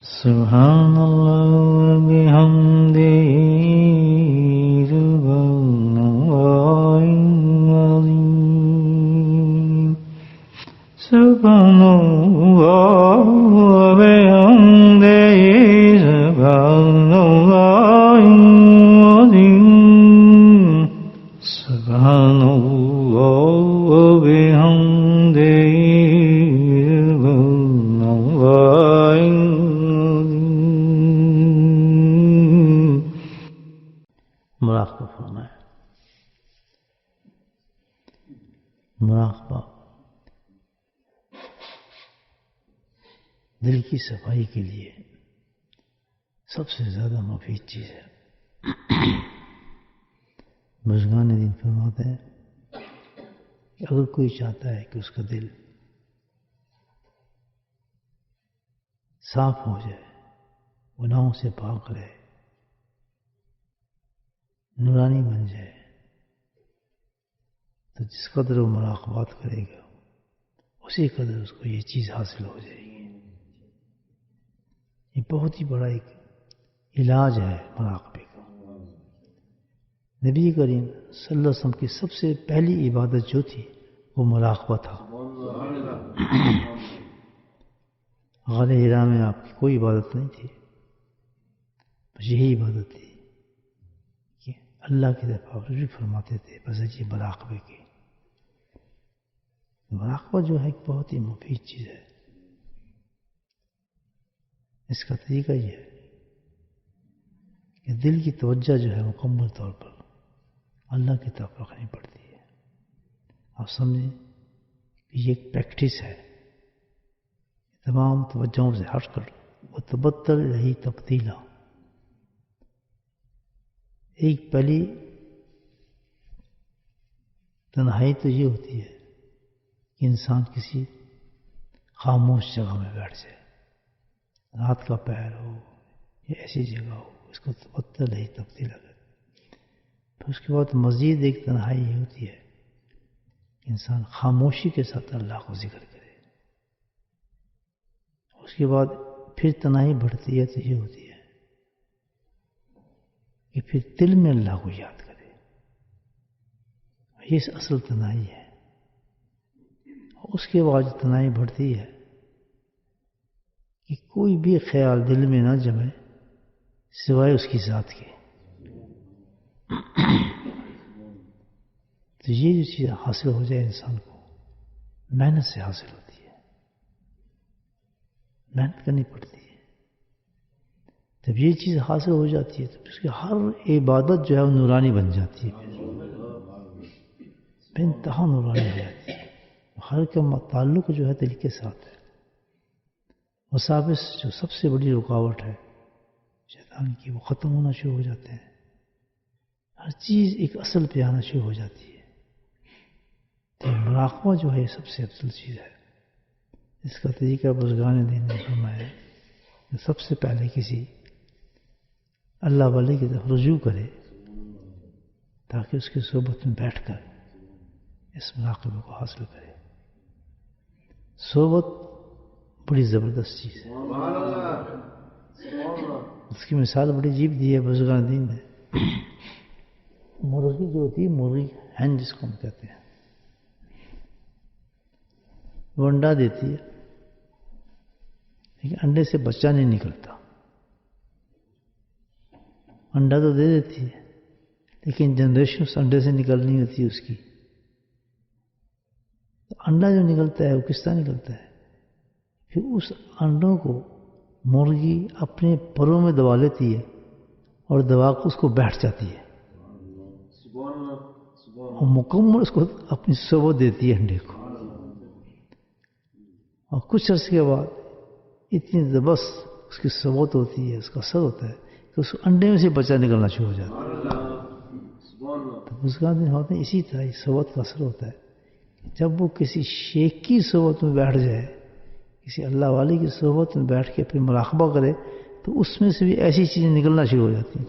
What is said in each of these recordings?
Subhanallah bihamdihi subhanallahil azim. Subhanallah bihamdihi subhanallahil azim. Subhanallah bihamdihi subhanallahil مراقبہ فرمائیں. مراقبہ دل کی صفائی کے لیے سب سے زیادہ مفید چیز ہے. بزرگان دین فرماتے ہیں کہ اگر کوئی چاہتا ہے کہ اس کا دل صاف ہو جائے، گناہوں سے پاک رہے، نورانی بن جائے، تو جس قدر وہ مراقبات کرے گا اسی قدر اس کو یہ چیز حاصل ہو جائے گی. یہ بہت ہی بڑا ایک علاج ہے مراقبے کا. نبی کریم صلی اللہ علیہ وسلم کی سب سے پہلی عبادت جو تھی وہ مراقبہ تھا. غار حرا میں آپ کی کوئی عبادت نہیں تھی، بس یہی عبادت تھی کہ اللہ کی طرف آپ رجوع فرماتے تھے بس یہ مراقبے کی. مراقبہ جو ہے ایک بہت ہی مفید چیز ہے. اس کا طریقہ یہ ہے کہ دل کی توجہ جو ہے مکمل طور پر اللہ کی طرف رکھنی پڑتی ہے. آپ سمجھیں کہ یہ ایک پریکٹس ہے. تمام توجہوں سے ہٹ کر وہ تبدل رہی تبدیلا. ایک پہلی تنہائی تو یہ ہوتی ہے کہ انسان کسی خاموش جگہ میں بیٹھ جائے، رات کا پہر ہو یا ایسی جگہ ہو، اس کو تبدل رہی تبدیلا کرے. پھر اس کے بعد مزید ایک تنہائی یہ ہوتی ہے کہ انسان خاموشی کے ساتھ اللہ کو ذکر کرے. اس کے بعد پھر تنہائی بڑھتی ہے تو یہ ہوتی ہے کہ پھر دل میں اللہ کو یاد کرے. یہ اصل تنہائی ہے. اس کے بعد تنہائی بڑھتی ہے کہ کوئی بھی خیال دل میں نہ جمے سوائے اس کی ذات کے. تو یہ جو چیز حاصل ہو جائے انسان کو محنت سے حاصل ہوتی ہے، محنت کرنی پڑتی ہے. جب یہ چیز حاصل ہو جاتی ہے تو اس کی ہر عبادت جو ہے وہ نورانی بن جاتی ہے، بے انتہا نورانی ہو جاتی ہے. ہر کا تعلق جو ہے دل کے ساتھ ہے. وساوس جو سب سے بڑی رکاوٹ ہے شیطان کی، وہ ختم ہونا شروع ہو جاتے ہیں. ہر چیز ایک اصل پہ آنا شروع ہو جاتی ہے. تو مراقبہ جو ہے سب سے افضل چیز ہے. اس کا طریقہ بزرگان دین نے فرمایا کہ سب سے پہلے کسی اللہ والے کی طرف رجوع کرے تاکہ اس کی صحبت میں بیٹھ کر اس مراقبے کو حاصل کرے. صحبت بڑی زبردست چیز ہے. اس کی مثال بڑی عجیب دی ہے بزرگان دین نے. مرغی جو ہوتی ہے، مرغی ہین جس کو ہم کہتے ہیں، وہ انڈا دیتی ہے لیکن انڈے سے بچہ نہیں نکلتا. انڈا تو دے دیتی ہے لیکن جنریشن اس انڈے سے نکلنی ہوتی ہے اس کی. تو انڈا جو نکلتا ہے وہ کس طرح نکلتا ہے؟ پھر اس انڈوں کو مرغی اپنے پروں میں دبا لیتی ہے اور دبا کر اس کو بیٹھ جاتی ہے اور مکمل اس کو اپنی صحبت دیتی ہے انڈے کو. اور کچھ عرصے کے بعد اتنی زبردست اس کی صحبت ہوتی ہے، اس کا اثر ہوتا ہے کہ اس انڈے میں سے بچہ نکلنا شروع ہو جاتا ہے. تو بزرگان دین ہوتے ہیں اسی طرح صحبت کا اثر ہوتا ہے. جب وہ کسی شیخ کی صحبت میں بیٹھ جائے، کسی اللہ والے کی صحبت میں بیٹھ کے پھر مراقبہ کرے تو اس میں سے بھی ایسی چیزیں نکلنا شروع ہو جاتی ہیں.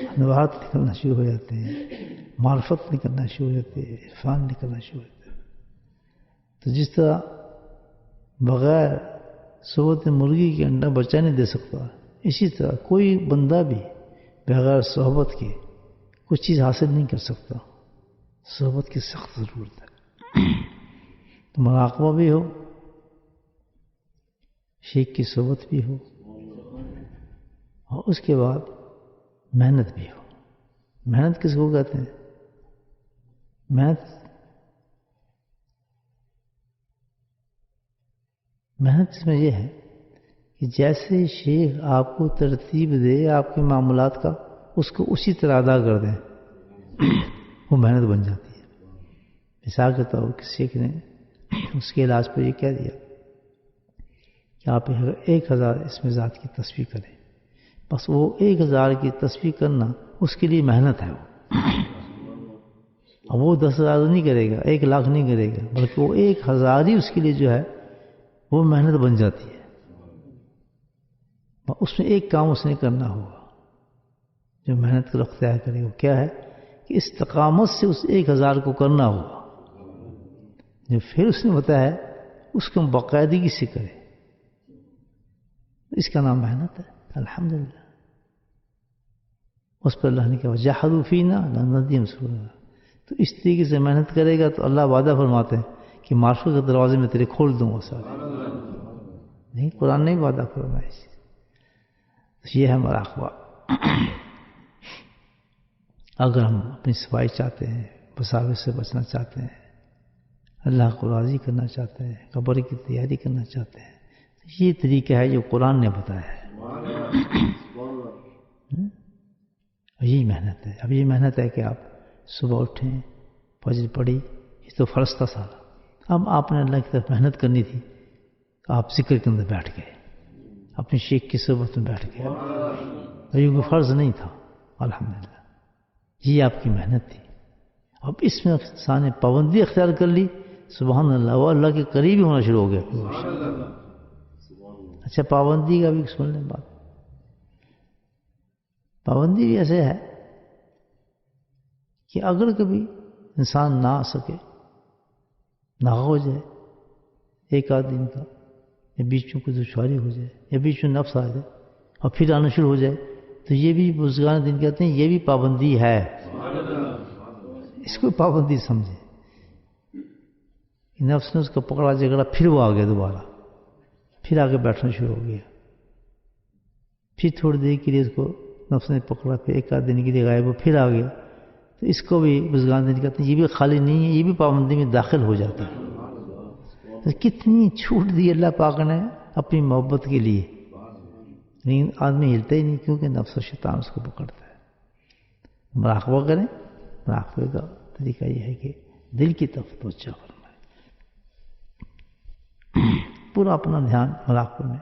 انوارات نکلنا شروع ہو جاتے ہیں، معرفت نکلنا شروع ہو جاتے ہیں، عرفان نکلنا شروع ہو جاتے ہیں. تو جس طرح بغیر صحبت مرغی کے انڈا بچہ نہیں دے سکتا، اسی طرح کوئی بندہ بھی بغیر صحبت کے کچھ چیز حاصل نہیں کر سکتا، صحبت کی سخت ضرورت ہے۔ تو مراقبہ بھی ہو، شیخ کی صحبت بھی ہو، اور اس کے بعد محنت بھی ہو۔ محنت کس کو کہتے ہیں؟ محنت اس میں یہ ہے کہ جیسے شیخ آپ کو ترتیب دے آپ کے معاملات کا، اس کو اسی طرح ادا کر دیں، وہ محنت بن جاتی ہے۔ مثال کے طور پر کسی شیخ نے اس کے علاج پر یہ کہہ دیا کہ آپ 1000 اسم ذات کی تسبیح کریں، بس وہ 1000 کی تسبیح کرنا اس کے لیے محنت ہے۔ اب وہ 10,000 نہیں کرے گا، 1,00,000 نہیں کرے گا، بلکہ وہ 1000 ہی اس کے لیے جو ہے وہ محنت بن جاتی ہے۔ اس میں ایک کام اس نے کرنا ہوگا جو محنت کو اختیار کرے، وہ کیا ہے کہ استقامت سے اس 1000 کو کرنا ہوگا۔ جو پھر اس نے بتایا اس کو باقاعدگی سے کرے، اس کا نام محنت ہے۔ الحمدللہ اس پر اللہ نے کہا وَجَاهَدُوا فِينَا لَنَهْدِيَهُمْ سُبُلَنَا، تو اس طریقے سے محنت کرے گا تو اللہ وعدہ فرماتے ہیں کہ معرفت کے دروازے میں تیرے کھول دوں گا سارے۔ نہیں، قرآن نے وعدہ فرمایا ہے۔ یہ ہے مراقبہ۔ اگر ہم اپنی صفائی چاہتے ہیں، مساوات سے بچنا چاہتے ہیں، اللہ کو راضی کرنا چاہتے ہیں، قبر کی تیاری کرنا چاہتے ہیں، تو یہ طریقہ ہے جو قرآن نے بتایا ہے۔ یہی محنت ہے۔ اب یہ محنت ہے کہ آپ صبح اٹھیں، فجر پڑھی، یہ تو فرض تھا سارا۔ اب آپ نے اللہ کی طرف محنت کرنی تھی تو آپ ذکر کے اندر بیٹھ گئے، اپنے شیخ کی صحبت میں بیٹھ گئے، یہ کوئی فرض نہیں تھا۔ الحمدللہ یہ آپ کی محنت تھی۔ اب اس میں انسان نے پابندی اختیار کر لی، سبحان اللہ، وہ اللہ کے قریب ہی ہونا شروع ہو گیا۔ اچھا، پابندی کا بھی سن لیں بات۔ پابندی بھی ایسے ہے کہ اگر کبھی انسان نہ آ سکے، نہ ہو جائے ایک آدھ دن کا، یا بیچ میں کوئی دشواری ہو جائے، یا بیچ میں نفس آ جائے اور پھر آنا شروع ہو جائے، تو یہ بھی بزرگان دین کہتے ہیں یہ بھی پابندی ہے۔ اس کو پابندی سمجھے۔ نفس نے اس کو پکڑا جگڑا، پھر وہ آ گیا دوبارہ، پھر آگے بیٹھنا شروع ہو گیا، پھر تھوڑی دیر کے لیے اس کو نفس نے پکڑا، پھر ایک آدھ دن کے لیے غائب ہو، پھر آ گیا، تو اس کو بھی بزرگان دین کہتے ہیں یہ بھی خالی نہیں ہے، یہ بھی پابندی میں داخل ہو جاتا ہے۔ تو کتنی چھوٹ دی اللہ پاک نے اپنی محبت کے لیے، لیکن آدمی ہلتا ہی نہیں کیونکہ نفس و شیطان اس کو پکڑتا ہے۔ مراقبہ کریں۔ مراقبے کا طریقہ یہ ہے کہ دل کی طرف توجہ فرمائیں، پورا اپنا دھیان مراقبے میں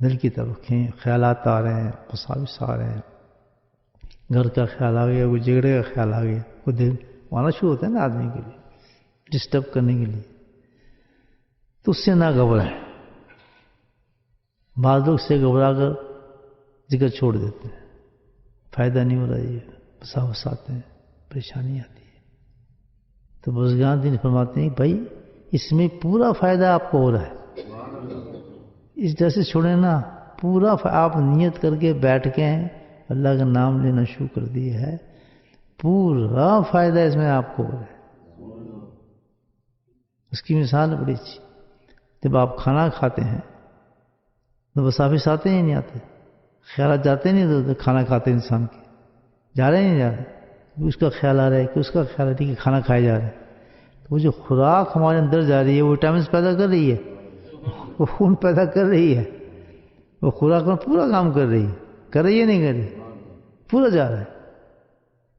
دل کی طرف رکھیں۔ خیالات آ رہے ہیں، وساوس آ رہے ہیں، گھر کا خیال آ گیا، کوئی جھگڑے کا خیال آ گیا، کوئی دل آنا شروع ہوتا ہے نا آدمی کے لیے ڈسٹرب کرنے کے لیے، تو اس سے نہ گھبرائیں۔ بعض لوگ سے گھبرا کر ذکر چھوڑ دیتے ہیں، فائدہ نہیں ہو رہا، یہ وساوس آتے ہیں، پریشانی آتی ہے۔ تو بزرگان دین فرماتے ہیں بھائی اس میں پورا فائدہ آپ کو ہو رہا ہے، اس جیسے چھوڑیں نا، پورا آپ نیت کر کے بیٹھ کے ہیں، اللہ کا نام لینا شروع کر دیا ہے، پورا فائدہ اس میں آپ کو ہو رہا ہے۔ اس کی مثال بڑی اچھی، جب آپ کھانا کھاتے ہیں تو وساوس آتے ہیں نہیں آتے، خیالات جاتے نہیں تو کھانا کھاتے انسان کے، جا رہے ہیں نہیں جا رہے، اس کا خیال آ رہا ہے کہ اس کا خیال ہے کہ کھانا کھائے جا رہے ہیں، تو وہ جو خوراک ہمارے اندر جا رہی ہے وہ وٹامنس پیدا کر رہی ہے، وہ خون پیدا کر رہی ہے، وہ خوراک میں پورا کام کر رہی ہے، کر رہی ہے نہیں کر رہی، پورا جا رہا ہے۔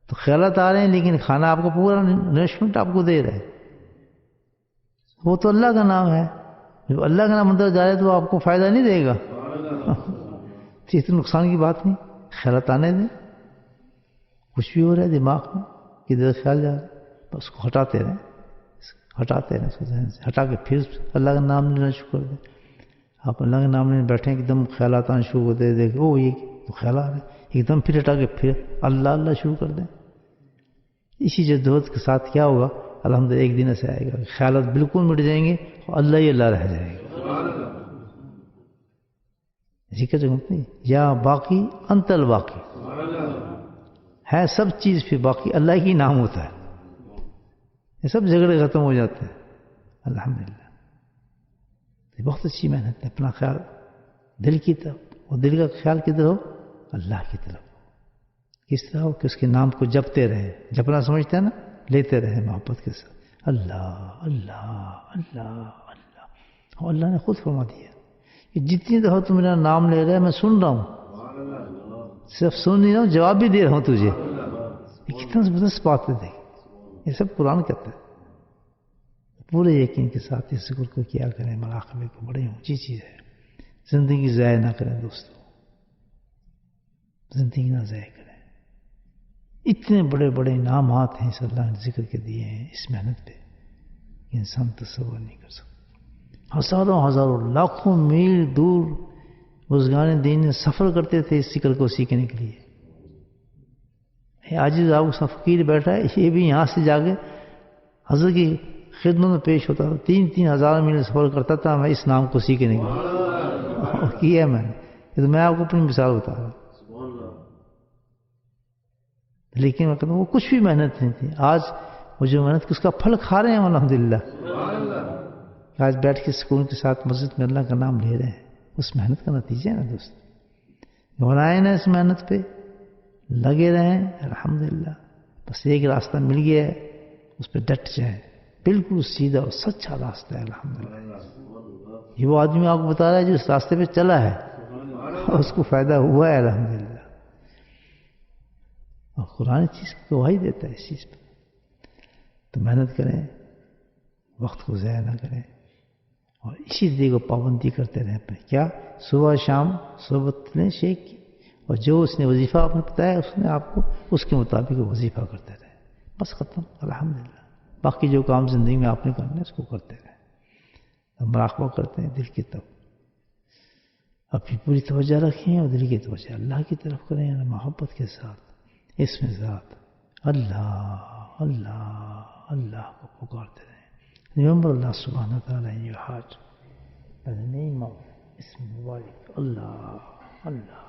تو خیالات آ رہے ہیں لیکن کھانا آپ کو پورا نرشمنٹ آپ کو دے رہا ہے، وہ تو اللہ کا نام ہے، جب اللہ کا نام اندر جا رہا ہے تو آپ کو فائدہ نہیں دے گا، تو اتنے نقصان کی بات نہیں۔ خیالات آنے دیں، کچھ بھی ہو رہا ہے دماغ میں، کدھر خیال جا رہا ہے، بس اس کو ہٹاتے رہیں، اس کو ذہن سے ہٹا کے پھر اللہ کا نام لینا شروع کر دیں۔ آپ اللہ کا نام لینے بیٹھیں ایک دم خیالات آنا شروع کر دیں، دیکھیں او یہ تو خیال آ رہے ہیں، ایک دم پھر ہٹا کے پھر اللہ اللہ شروع کر دیں۔ اسی جدوجہد کے ساتھ کیا ہوگا، الحمدللہ ایک دن ایسا آئے گا کہ خیالات بالکل مٹ جائیں گے اور اللہ ہی اللہ رہ جائے گا۔ ذکر نہیں یا باقی انت الباقی ہے سب چیز پھر باقی اللہ ہی نام ہوتا ہے. یہ سب جھگڑے ختم ہو جاتے ہیں الحمدللہ. بہت اچھی محنت ہے. اپنا خیال دل کی طرف، اور دل کا خیال کدھر ہو؟ اللہ کی طرف. کس طرح ہو کہ اس کے نام کو جپتے رہے. جپنا سمجھتے ہیں نا، لیتے رہے محبت کے ساتھ. اللہ اللہ اللہ اللہ. اور اللہ نے خود فرما دیا کہ جتنی دفعہ تم میرا نام لے رہے میں سن رہا ہوں. صرف سن نہیں رہا ہوں، جواب بھی دے رہا ہوں تجھے. یہ کتنا زبردست بات ہے. دیکھ، یہ سب قرآن کہتا ہے. پورے یقین کے ساتھ اس ذکر کو کیا کریں. مراقبے کو بڑی اونچی چیز ہے. زندگی ضائع نہ کریں دوستو، زندگی نہ ضائع کریں. اتنے بڑے بڑے انعامات ہیں اس اللہ نے ذکر کے دیے ہیں اس محنت پہ کہ انسان تصور نہیں کر سکتا. ہزاروں ہزاروں لاکھوں میل دور بزرگان دین سفر کرتے تھے اس ذکر کو سیکھنے کے لیے. عاجز آپ فقیر بیٹھا ہے، یہ بھی یہاں سے جا کے حضرت کی خدمت میں پیش ہوتا تھا. 3,000 میل سفر کرتا تھا میں اس نام کو سیکھنے کے لیے. کیا میں نے، یہ تو میں آپ کو اپنی مثال بتا رہا ہوں. لیکن میں کہتا ہوں وہ کچھ بھی محنت نہیں تھی. آج وہ جو محنت اس کا پھل کھا رہے ہیں الحمدللہ. آج بیٹھ کے سکون کے ساتھ مسجد میں اللہ کا نام لے رہے ہیں. اس محنت کا نتیجہ ہے نا دوست. گھبرائیں نا اس محنت پہ، لگے رہیں الحمدللہ. بس ایک راستہ مل گیا ہے، اس پہ ڈٹ جائیں. بالکل سیدھا اور سچا راستہ ہے الحمدللہ. یہ وہ آدمی آپ کو بتا رہا ہے جو اس راستے پہ چلا ہے اور اس کو فائدہ ہوا ہے الحمدللہ. اور قرآن چیز کو گواہی دیتا ہے اس چیز پہ. تو محنت کریں، وقت کو ضائع نہ کریں، اور اسی طریقے کو پابندی کرتے رہیں اپنے. کیا؟ صبح شام صحبت لیں شیخ کی، اور جو اس نے وظیفہ آپ نے بتایا اس نے آپ کو اس کے مطابق وظیفہ کرتے رہیں. بس ختم الحمدللہ. باقی جو کام زندگی میں آپ نے کرنا ہے اس کو کرتے رہیں. مراقبہ کرتے ہیں دل کی طرف، اپنی پوری توجہ رکھیں اور دل کی توجہ اللہ کی طرف کریں، یعنی محبت کے ساتھ. اس میں ذات اللہ اللہ اللہ کو پکارتے رہیں. Remember Allah subhanahu wa ta'ala in your heart by the name of Ism Mubarak. Allah Allah.